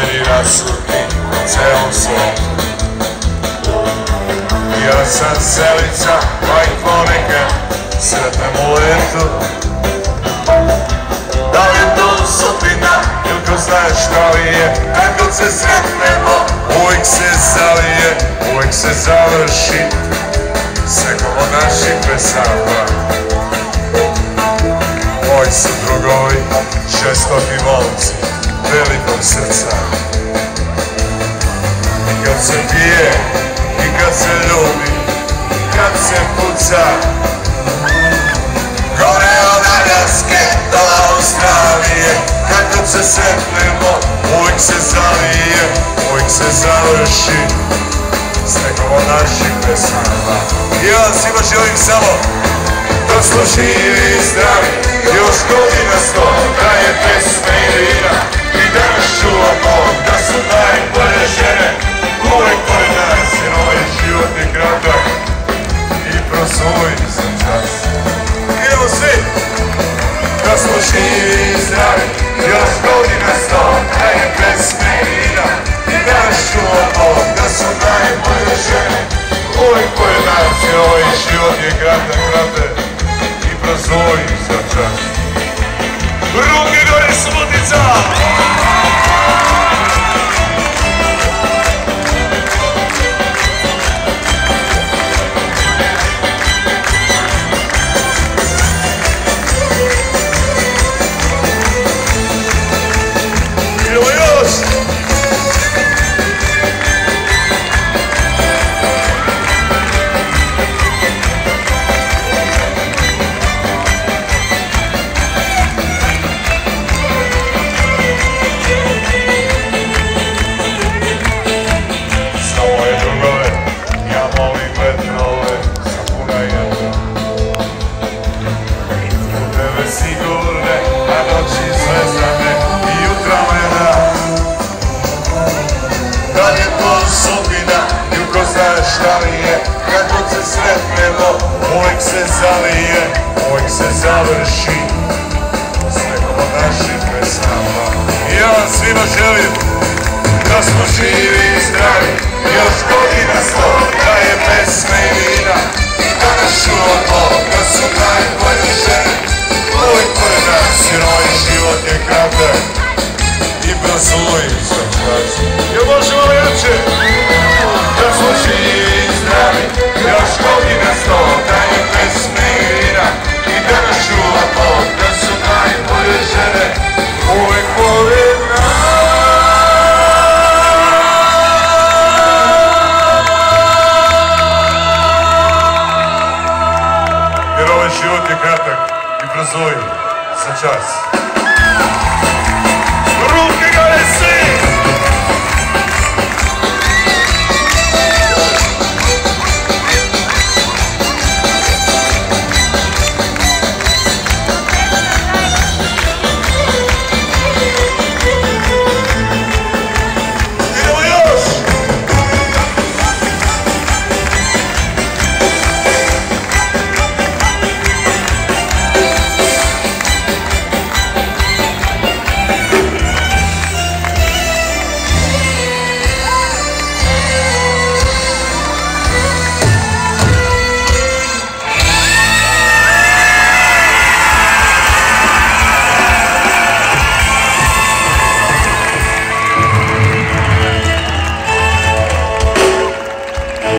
meni rasuti celom svom. Ja sam selica, pa i ponekad sretnem u letu. Da li je to sudbina, ili ko znaš šta li je, kad god se sretnemo, uvijek se zalije, uvijek se završi, sve od naših pesama. Moji su drugovi, žestoki momci, velikog srca. I kad se pije, i kad se ljubi, kad se puca, gore od Aljaske do Australije, kad god se sretnemo, uvijek se zalije, uvijek se završi, s nekom od naših pesama. I ja vam svima želim samo da smo živi i zdravi, još godina 100, da je pesme i vina, i da nas čuva Bog, da su najbolje žene uvek pored nas, jer ovaj život je kratak i prosuj sam čas. Idemo svi! Da smo živi i zdravi, još godina 100, da je pesme i vina, i da nas čuva Bog, da su najbolje žene uvek pored nas, jer ovaj život je kratak i prosuj sam čas. Ruke gore Subotica! Šta li je, kad god se sretnemo, uvijek se zalije, uvijek se završi, s nekom od naših pesama. I ja vam svima želim da smo živi i zdravi, još godina 100, da je pesme i vina, i da nas čuva Bog, da su najbolje žene uvijek pored nas, jer ovaj život je kratak i prosuj sam čas. Jel možemo li jače? Da smo živi i zdravi, još godina 100, da je pesme i vina, i da nas čuva Bog, da su najbolje žene uvek pored nas. Jer ovaj život je kratak i prosuj za čas.